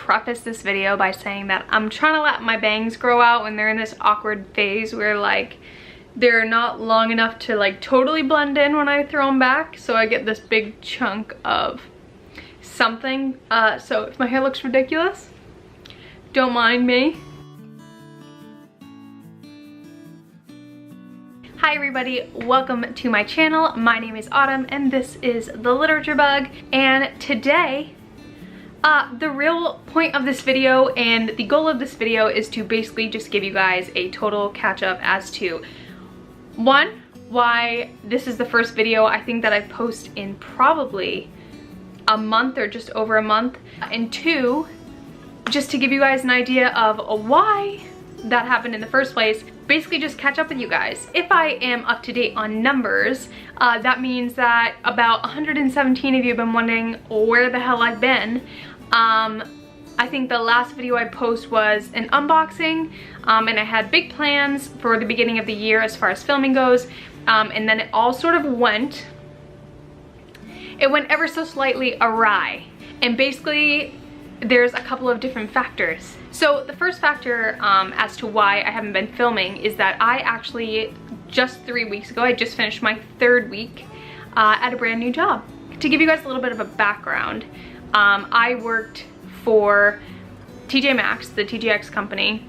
preface this video by saying that I'm trying to let my bangs grow out when they're in this awkward phase where like they're not long enough to like totally blend in when I throw them back, so I get this big chunk of something. So if my hair looks ridiculous, don't mind me. Hi everybody, welcome to my channel. My name is Autumn and this is The Literature Bug, and today the real point of this video and the goal of this video is to basically just give you guys a total catch up as to one, why this is the first video I think that I've posted in probably a month or just over a month, and two, just to give you guys an idea of why that happened in the first place. Basically just catch up with you guys. If I am up to date on numbers, that means that about 117 of you have been wondering where the hell I've been. I think the last video I posted was an unboxing, and I had big plans for the beginning of the year as far as filming goes, and then it all sort of went ever so slightly awry, and basically there's a couple of different factors. So the first factor as to why I haven't been filming is that I actually, just 3 weeks ago, I just finished my third week at a brand new job. To give you guys a little bit of a background, I worked for TJ Maxx, the TJX company,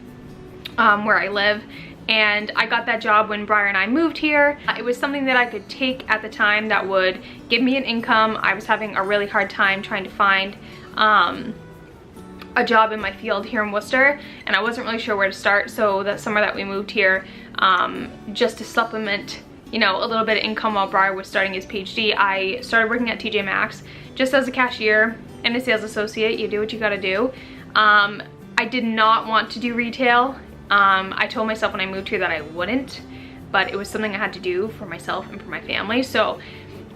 where I live, and I got that job when Briar and I moved here. It was something that I could take at the time that would give me an income. I was having a really hard time trying to find a job in my field here in Worcester, and I wasn't really sure where to start. So that summer that we moved here, just to supplement, you know, a little bit of income while Briar was starting his PhD, I started working at TJ Maxx just as a cashier and a sales associate. You do what you gotta do. I did not want to do retail. I told myself when I moved here that I wouldn't, but it was something I had to do for myself and for my family. So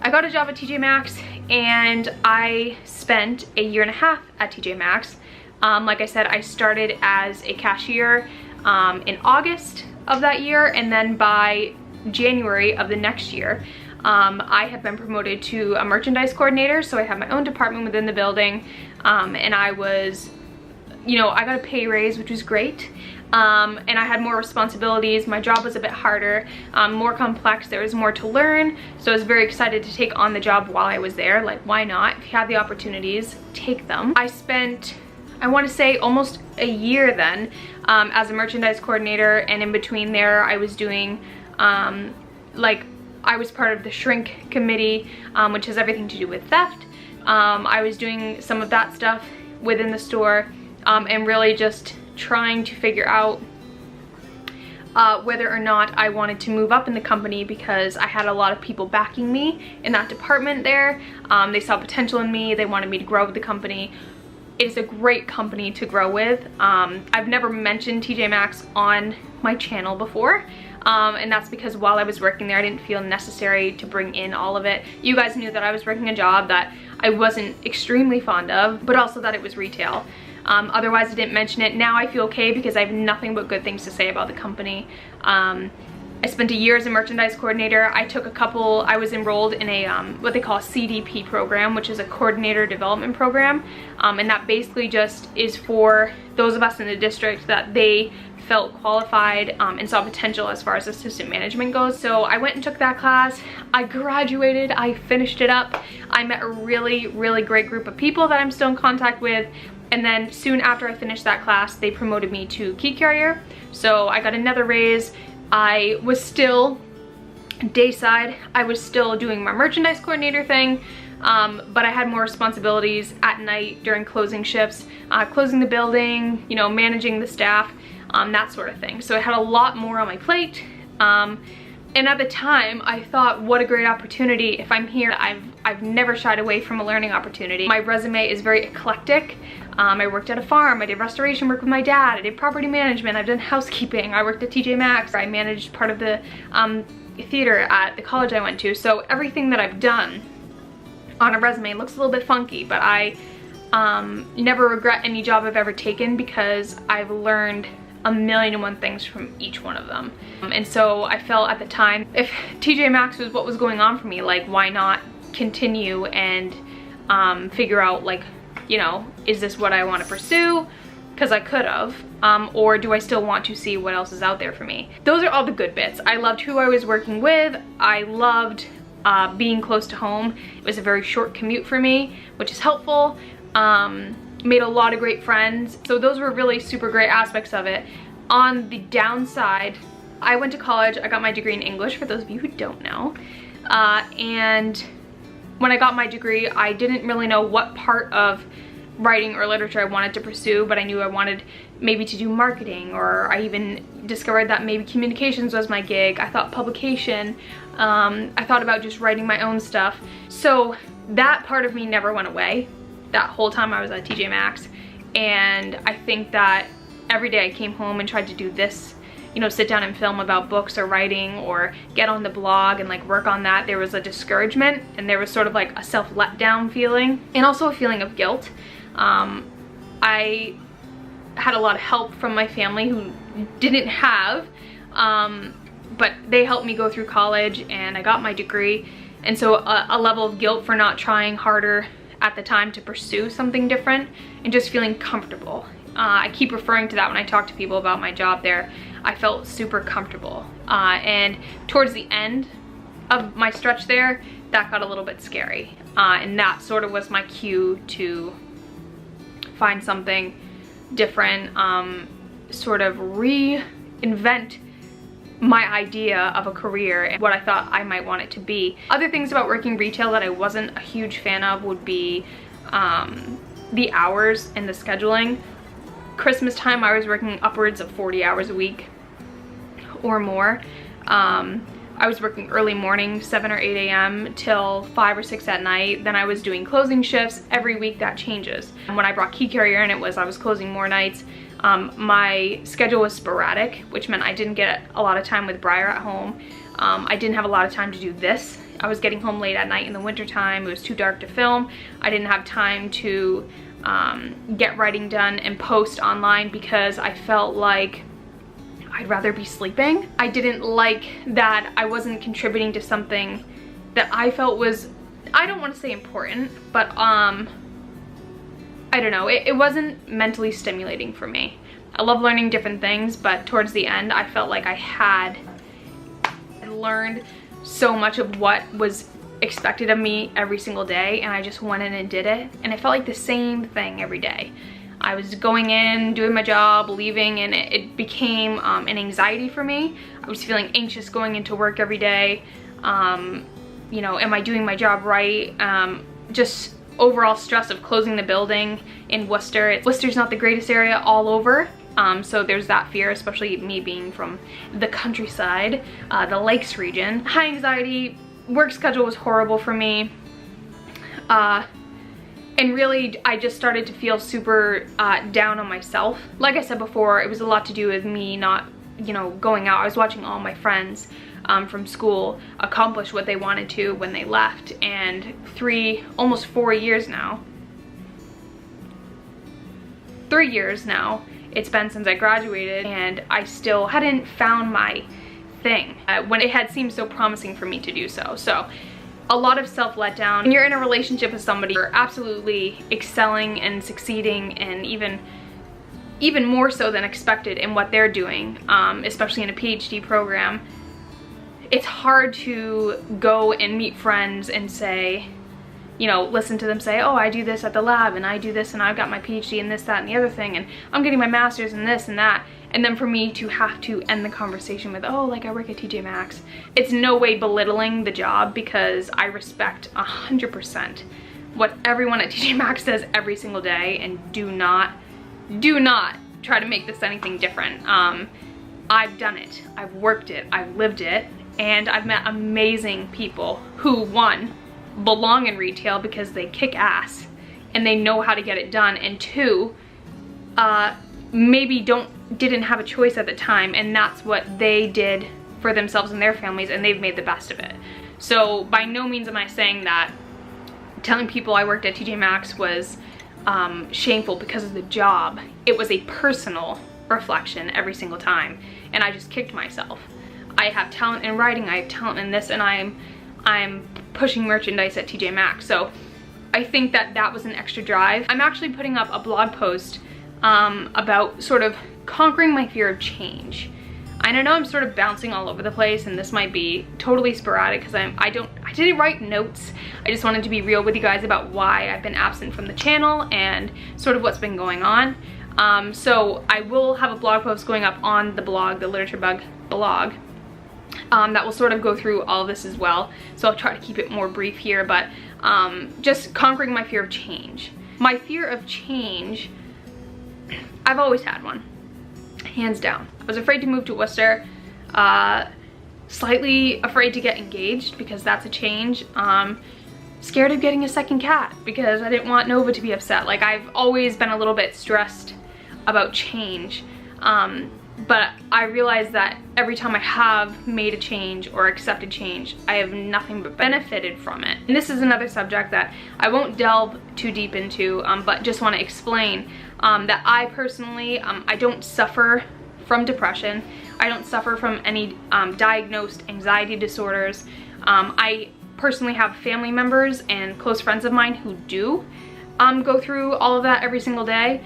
I got a job at TJ Maxx, and I spent a year and a half at TJ Maxx. Like I said, I started as a cashier in August of that year, and then by January of the next year, I have been promoted to a merchandise coordinator. So I have my own department within the building, and I was, you know, I got a pay raise, which was great. And I had more responsibilities. My job was a bit harder, more complex. There was more to learn. So I was very excited to take on the job while I was there. Like, why not? If you have the opportunities, take them. I spent, I want to say, almost a year then as a merchandise coordinator, and in between there I was doing like, I was part of the shrink committee, which has everything to do with theft. I was doing some of that stuff within the store, and really just trying to figure out whether or not I wanted to move up in the company, because I had a lot of people backing me in that department there. They saw potential in me. They wanted me to grow with the company. It is a great company to grow with. I've never mentioned TJ Maxx on my channel before, and that's because while I was working there, I didn't feel necessary to bring in all of it. You guys knew that I was working a job that I wasn't extremely fond of, but also that it was retail. Otherwise I didn't mention it. Now I feel okay because I have nothing but good things to say about the company. I spent a year as a merchandise coordinator. I was enrolled in a what they call a CDP program, which is a coordinator development program, and that basically just is for those of us in the district that they felt qualified and saw potential as far as assistant management goes. So I went and took that class. I graduated, I finished it up. I met a really, really great group of people that I'm still in contact with. And then soon after I finished that class, they promoted me to key carrier. So I got another raise. I was still dayside. I was still doing my merchandise coordinator thing, but I had more responsibilities at night during closing shifts, closing the building, you know, managing the staff, that sort of thing. So I had a lot more on my plate. And at the time, I thought, what a great opportunity. If I'm here, I've never shied away from a learning opportunity. My resume is very eclectic. I worked at a farm, I did restoration work with my dad, I did property management, I've done housekeeping, I worked at TJ Maxx, I managed part of the theater at the college I went to. So everything that I've done on a resume looks a little bit funky, but I never regret any job I've ever taken because I've learned a million and one things from each one of them. And so I felt at the time, if TJ Maxx was what was going on for me, like, why not continue and figure out like you know, is this what I want to pursue? Because I could have, or do I still want to see what else is out there for me? Those are all the good bits. I loved who I was working with. I loved being close to home. It was a very short commute for me, which is helpful. Made a lot of great friends. So those were really super great aspects of it. On the downside, I went to college. I got my degree in English, for those of you who don't know. And when I got my degree, I didn't really know what part of writing or literature I wanted to pursue, but I knew I wanted maybe to do marketing, or I even discovered that maybe communications was my gig. I thought publication. I thought about just writing my own stuff. So that part of me never went away that whole time I was at TJ Maxx. And I think that every day I came home and tried to do this, you know, sit down and film about books or writing, or get on the blog and like work on that, there was a discouragement, and there was sort of like a self-letdown feeling, and also a feeling of guilt. I had a lot of help from my family who didn't have, but they helped me go through college, and I got my degree. And so a level of guilt for not trying harder at the time to pursue something different, and just feeling comfortable. I keep referring to that when I talk to people about my job there. I felt super comfortable. And towards the end of my stretch there, that got a little bit scary. And that sort of was my cue to find something different, sort of reinvent my idea of a career and what I thought I might want it to be. Other things about working retail that I wasn't a huge fan of would be the hours and the scheduling. Christmas time, I was working upwards of 40 hours a week or more. I was working early morning, 7 or 8 a.m. till 5 or 6 at night. Then I was doing closing shifts. Every week that changes. And when I brought Key Carrier in, I was closing more nights. My schedule was sporadic, which meant I didn't get a lot of time with Briar at home. I didn't have a lot of time to do this. I was getting home late at night in the winter time. It was too dark to film. I didn't have time to get writing done and post online because I felt like I'd rather be sleeping. I didn't like that I wasn't contributing to something that I felt was, I don't want to say important, but I don't know, it wasn't mentally stimulating for me. I love learning different things, but towards the end I felt like I had learned so much of what was expected of me every single day, and I just went in and did it, and it felt like the same thing every day. I was going in, doing my job, leaving, and it became an anxiety for me. I was feeling anxious going into work every day. You know, am I doing my job right? Just overall stress of closing the building in Worcester. Worcester's not the greatest area all over, so there's that fear, especially me being from the countryside, the Lakes region. High anxiety, work schedule was horrible for me. And really, I just started to feel super down on myself. Like I said before, it was a lot to do with me not, you know, going out. I was watching all my friends from school accomplish what they wanted to when they left. And almost 4 years now, 3 years now, it's been since I graduated, and I still hadn't found my thing when it had seemed so promising for me to do so. So a lot of self-letdown. When you're in a relationship with somebody, you're absolutely excelling and succeeding, and even more so than expected in what they're doing, especially in a PhD program. It's hard to go and meet friends and say, you know, listen to them say, oh, I do this at the lab, and I do this, and I've got my PhD in this, that, and the other thing, and I'm getting my master's in this and that. And then for me to have to end the conversation with, oh, like I work at TJ Maxx. It's no way belittling the job, because I respect 100% what everyone at TJ Maxx does every single day, and do not try to make this anything different. I've done it, I've worked it, I've lived it, and I've met amazing people who, one, belong in retail because they kick ass and they know how to get it done, and two, maybe didn't have a choice at the time, and that's what they did for themselves and their families, and they've made the best of it. So by no means am I saying that telling people I worked at TJ Maxx was shameful because of the job. It was a personal reflection every single time, and I just kicked myself. I have talent in writing, I have talent in this, and I'm pushing merchandise at TJ Maxx. So I think that that was an extra drive. I'm actually putting up a blog post about sort of conquering my fear of change. I know I'm sort of bouncing all over the place, and this might be totally sporadic because I didn't write notes. I just wanted to be real with you guys about why I've been absent from the channel and sort of what's been going on. So I will have a blog post going up on the blog, the Literature Bug blog, that will sort of go through all of this as well. So I'll try to keep it more brief here, but just conquering my fear of change. My fear of change, I've always had one, hands down. I was afraid to move to Worcester, slightly afraid to get engaged because that's a change. Scared of getting a second cat because I didn't want Nova to be upset. Like, I've always been a little bit stressed about change. But I realized that every time I have made a change or accepted change, I have nothing but benefited from it. And this is another subject that I won't delve too deep into, but just want to explain that I personally, I don't suffer from depression. I don't suffer from any diagnosed anxiety disorders. I personally have family members and close friends of mine who do go through all of that every single day.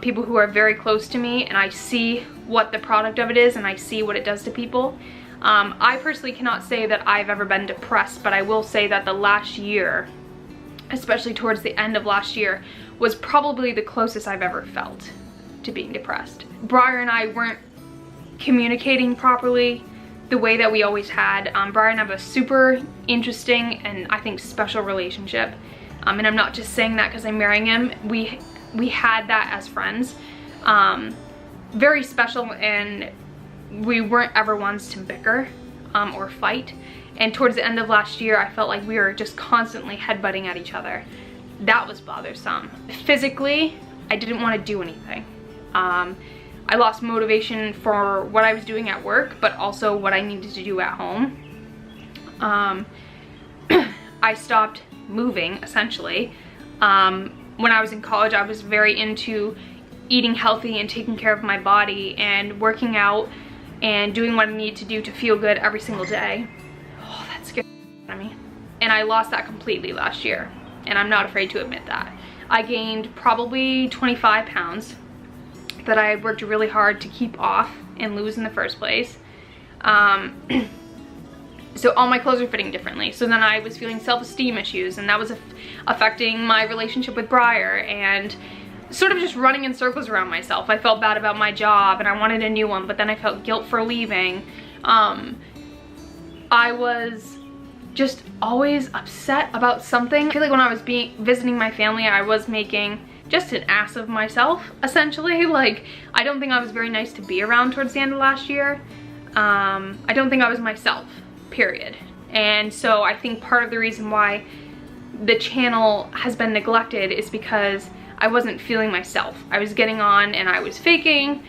People who are very close to me, and I see what the product of it is, and I see what it does to people. I personally cannot say that I've ever been depressed, but I will say that the last year, especially towards the end of last year, was probably the closest I've ever felt to being depressed. Briar and I weren't communicating properly the way that we always had. Briar and I have a super interesting and I think special relationship. And I'm not just saying that because I'm marrying him. We had that as friends. Very special, and we weren't ever ones to bicker or fight. And towards the end of last year, I felt like we were just constantly headbutting at each other. That was bothersome. Physically, I didn't want to do anything. I lost motivation for what I was doing at work, but also what I needed to do at home. I stopped moving, essentially. When I was in college, I was very into eating healthy and taking care of my body and working out and doing what I need to do to feel good every single day. Oh, that scared me. And I lost that completely last year, and I'm not afraid to admit that. I gained probably 25 pounds that I had worked really hard to keep off and lose in the first place. So all my clothes are fitting differently. So then I was feeling self-esteem issues, and that was affecting my relationship with Briar, and sort of just running in circles around myself. I felt bad about my job and I wanted a new one, but then I felt guilt for leaving. I was just always upset about something. I feel like when I was visiting my family, I was making just an ass of myself, essentially. Like, I don't think I was very nice to be around towards the end of last year. I don't think I was myself, period. And so I think part of the reason why the channel has been neglected is because I wasn't feeling myself. I was getting on and I was faking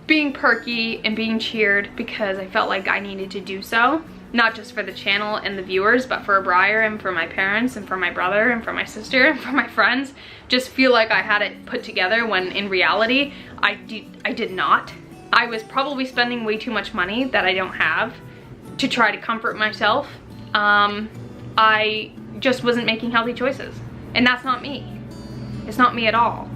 being perky and being cheered because I felt like I needed to do so. Not just for the channel and the viewers, but for Briar and for my parents and for my brother and for my sister and for my friends. Just feel like I had it put together when in reality, I did not. I was probably spending way too much money that I don't have to try to comfort myself. I just wasn't making healthy choices, and that's not me. It's not me at all.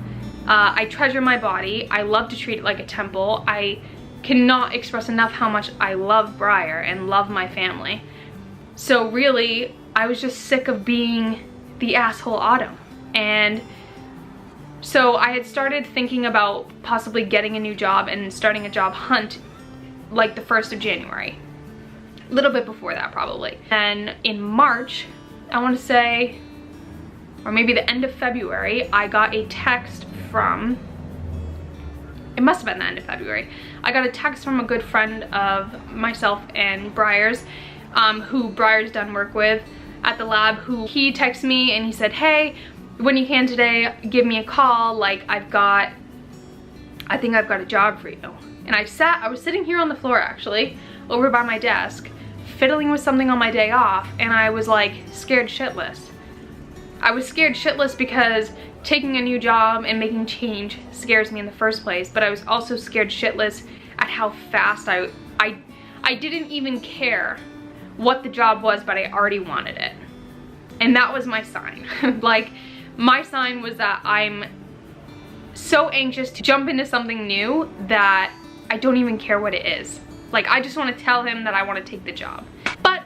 I treasure my body. I love to treat it like a temple. I cannot express enough how much I love Briar and love my family. So really, I was just sick of being the asshole Autumn. And so I had started thinking about possibly getting a new job and starting a job hunt like the 1st of January. A little bit before that, probably. And in March, I want to say, or maybe the end of February, I got a text from, it must have been the end of February. I got a text from a good friend of myself and Briar's, who Briar's done work with at the lab, who he texted me and he said, hey, when you can today, give me a call. Like, I think I've got a job for you. And I was sitting here on the floor actually, over by my desk, fiddling with something on my day off, and I was like scared shitless. I was scared shitless because taking a new job and making change scares me in the first place, but I was also scared shitless at how fast I didn't even care what the job was, but I already wanted it. And that was my sign. Like, my sign was that I'm so anxious to jump into something new that I don't even care what it is. Like, I just want to tell him that I want to take the job. But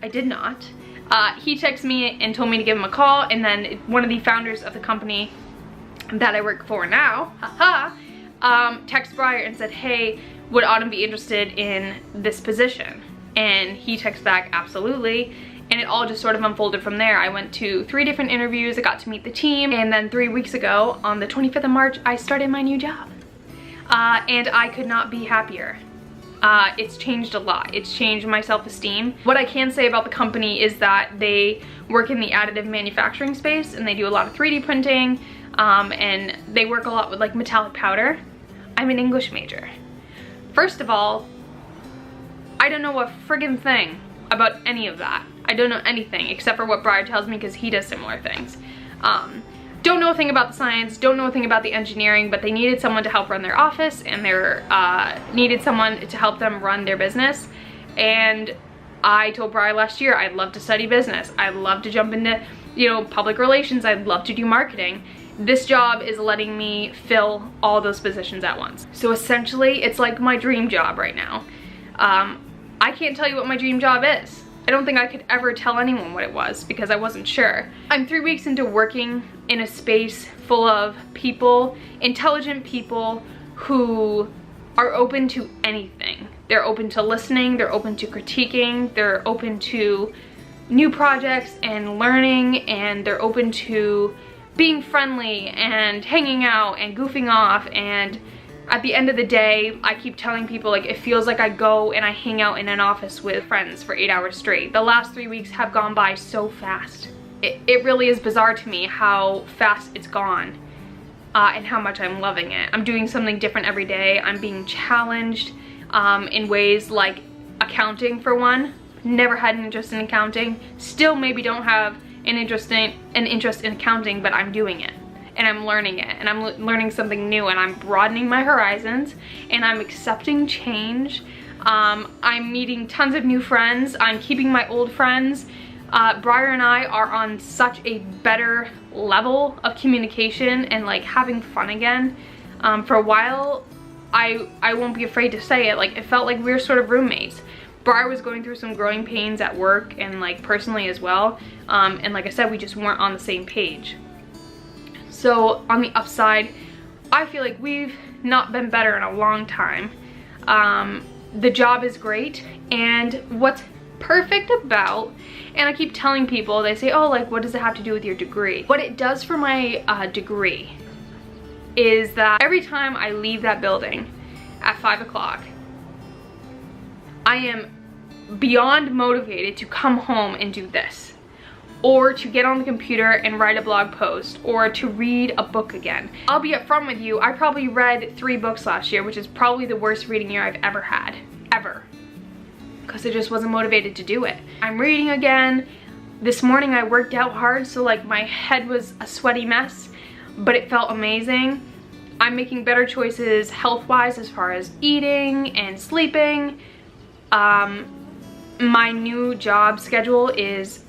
I did not. He texted me and told me to give him a call, and then one of the founders of the company that I work for now, texted Briar and said, hey, would Autumn be interested in this position? And he texted back, absolutely. And it all just sort of unfolded from there. I went to 3 different interviews, I got to meet the team, and then 3 weeks ago, on the 25th of March, I started my new job. And I could not be happier. It's changed a lot. It's changed my self-esteem. What I can say about the company is that they work in the additive manufacturing space, and they do a lot of 3D printing, and they work a lot with like metallic powder. I'm an English major. First of all, I don't know a friggin' thing about any of that. I don't know anything except for what Briar tells me because he does similar things. Don't know a thing about the science, don't know a thing about the engineering, but they needed someone to help run their office, and they needed someone to help them run their business. And I told Briar last year I'd love to study business. I'd love to jump into, you know, public relations. I'd love to do marketing. This job is letting me fill all those positions at once. So essentially, it's like my dream job right now. I can't tell you what my dream job is. I don't think I could ever tell anyone what it was because I wasn't sure. I'm 3 weeks into working in a space full of people, intelligent people who are open to anything. They're open to listening, they're open to critiquing, they're open to new projects and learning, and they're open to being friendly and hanging out and goofing off. And at the end of the day, I keep telling people, like, it feels like I go and I hang out in an office with friends for 8 hours straight. The last 3 weeks have gone by so fast. It really is bizarre to me how fast it's gone, and how much I'm loving it. I'm doing something different every day. I'm being challenged in ways like accounting, for one. Never had an interest in accounting. Still maybe don't have an interest in accounting, but I'm doing it. And I'm learning it, and I'm learning something new, and I'm broadening my horizons, and I'm accepting change. I'm meeting tons of new friends. I'm keeping my old friends. Briar and I are on such a better level of communication and like having fun again. For a while, I won't be afraid to say it, like, it felt like we were sort of roommates. Briar was going through some growing pains at work and like personally as well. And like I said, we just weren't on the same page. So on the upside, I feel like we've not been better in a long time. The job is great, and what's perfect about, and I keep telling people, they say, oh, like, what does it have to do with your degree? What it does for my degree is that every time I leave that building at 5 o'clock, I am beyond motivated to come home and do this, or to get on the computer and write a blog post, or to read a book again. I'll be upfront with you, I probably read 3 books last year, which is probably the worst reading year I've ever had, ever, because I just wasn't motivated to do it. I'm reading again. This morning I worked out hard, so like my head was a sweaty mess, but it felt amazing. I'm making better choices health-wise as far as eating and sleeping. My new job schedule is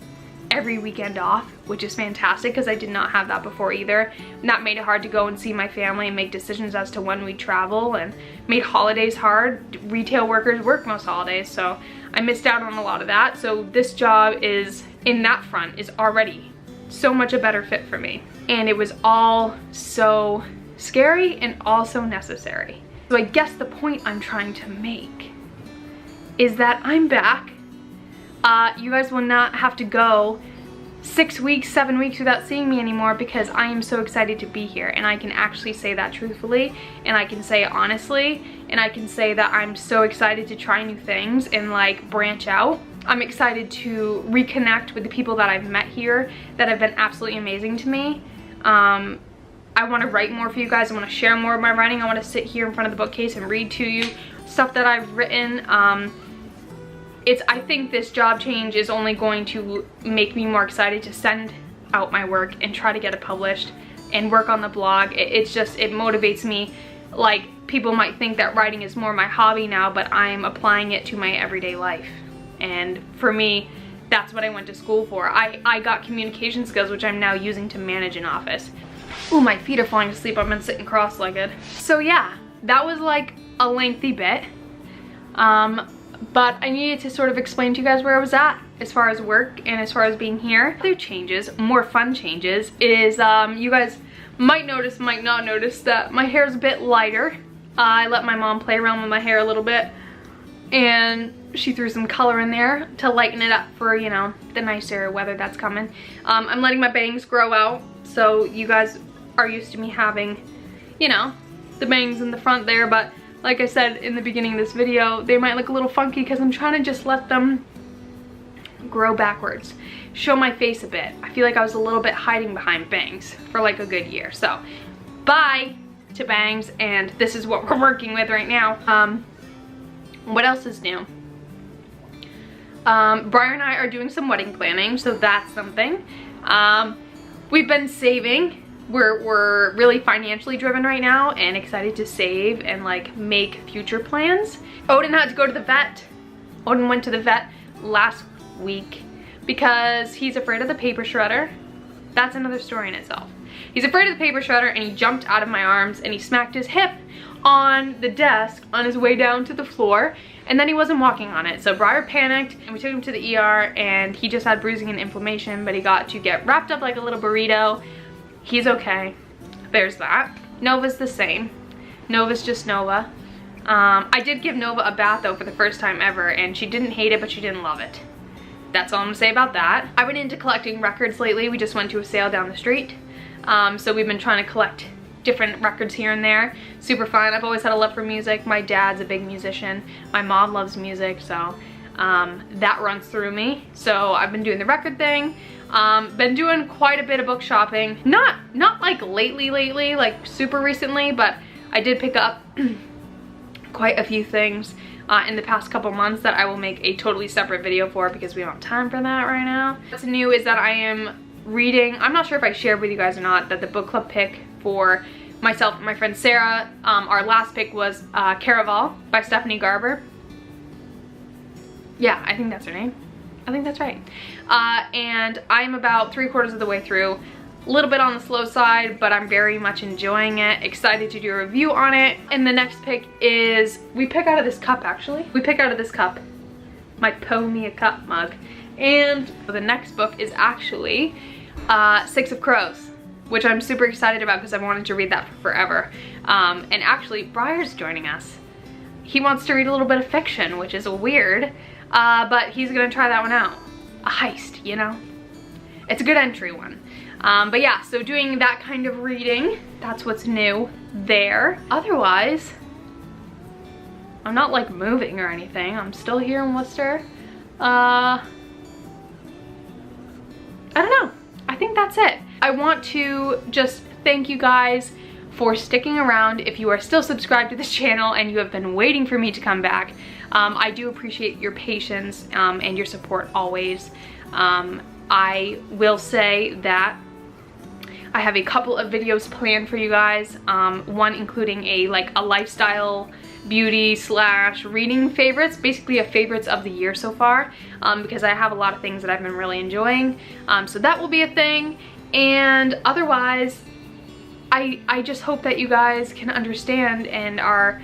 every weekend off, which is fantastic because I did not have that before either. And that made it hard to go and see my family and make decisions as to when we travel, and made holidays hard. Retail workers work most holidays, so I missed out on a lot of that. So this job is, in that front, is already so much a better fit for me. And it was all so scary and also necessary. So I guess the point I'm trying to make is that I'm back. You guys will not have to go 6 weeks, 7 weeks without seeing me anymore, because I am so excited to be here, and I can actually say that truthfully, and I can say it honestly, and I can say that I'm so excited to try new things and like branch out. I'm excited to reconnect with the people that I've met here that have been absolutely amazing to me. I want to write more for you guys. I want to share more of my writing. I want to sit here in front of the bookcase and read to you stuff that I've written. I think this job change is only going to make me more excited to send out my work and try to get it published and work on the blog. It motivates me. Like, people might think that writing is more my hobby now, but I'm applying it to my everyday life. And for me, That's what I went to school for. I got communication skills, which I'm now using to manage an office. Oh, my feet are falling asleep. I've been sitting cross-legged. So yeah, that was like a lengthy bit. But I needed to sort of explain to you guys where I was at as far as work and as far as being here. Other changes, more fun changes, is you guys might notice, might not notice that my hair is a bit lighter. I let my mom play around with my hair a little bit, and she threw some color in there to lighten it up for, you know, the nicer weather that's coming. I'm letting my bangs grow out, so you guys are used to me having, you know, the bangs in the front there, but like I said in the beginning of this video, they might look a little funky because I'm trying to just let them grow backwards, show my face a bit. I feel like I was a little bit hiding behind bangs for like a good year. So bye to bangs, and this is what we're working with right now. What else is new? Briar and I are doing some wedding planning, so that's something. We've been saving. We're really financially driven right now and excited to save and like make future plans. Odin had to go to the vet. Odin went to the vet last week because he's afraid of the paper shredder. That's another story in itself. He's afraid of the paper shredder, and he jumped out of my arms and he smacked his hip on the desk on his way down to the floor, and then he wasn't walking on it. So Briar panicked and we took him to the ER, and he just had bruising and inflammation, but he got to get wrapped up like a little burrito. He's okay. There's that. Nova's the same. Nova's just Nova. I did give Nova a bath though for the first time ever, and she didn't hate it, but she didn't love it. That's all I'm gonna say about that. I've been into collecting records lately. We just went to a sale down the street. So we've been trying to collect different records here and there. Super fun. I've always had a love for music. My dad's a big musician. My mom loves music, so that runs through me. So I've been doing the record thing. Been doing quite a bit of book shopping. Not like lately, like super recently, but I did pick up quite a few things in the past couple months that I will make a totally separate video for because we don't have time for that right now. What's new is that I am reading, I'm not sure if I shared with you guys or not, that the book club pick for myself and my friend Sarah, our last pick was Caraval by Stephanie Garber. Yeah, I think that's her name. I think that's right. And I'm about 3/4 of the way through. A little bit on the slow side, but I'm very much enjoying it. Excited to do a review on it. And the next pick is, we pick out of this cup actually. We pick out of this cup. My Pour Me a Cup mug. And the next book is actually Six of Crows, which I'm super excited about because I've wanted to read that for forever. And actually, Briar's joining us. He wants to read a little bit of fiction, which is weird, but he's gonna try that one out. A heist, you know? It's a good entry one. But yeah, so doing that kind of reading, that's what's new there. Otherwise, I'm not like moving or anything. I'm still here in Worcester. I don't know. I think that's it. I want to just thank you guys for sticking around. If you are still subscribed to this channel and you have been waiting for me to come back, I do appreciate your patience and your support always. I will say that I have a couple of videos planned for you guys, one including a lifestyle beauty / reading favorites, basically a favorites of the year so far, because I have a lot of things that I've been really enjoying. So that will be a thing. And otherwise, I just hope that you guys can understand and are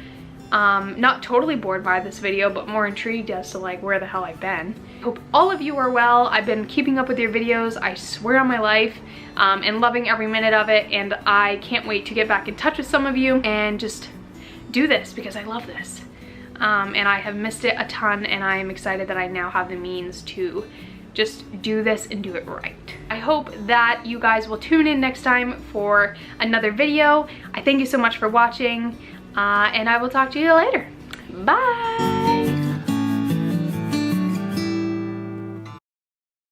not totally bored by this video, but more intrigued as to like where the hell I've been. Hope all of you are well. I've been keeping up with your videos, I swear on my life, and loving every minute of it, and I can't wait to get back in touch with some of you and just do this because I love this. And I have missed it a ton, and I am excited that I now have the means to just do this and do it right. I hope that you guys will tune in next time for another video. I thank you so much for watching, and I will talk to you later. Bye!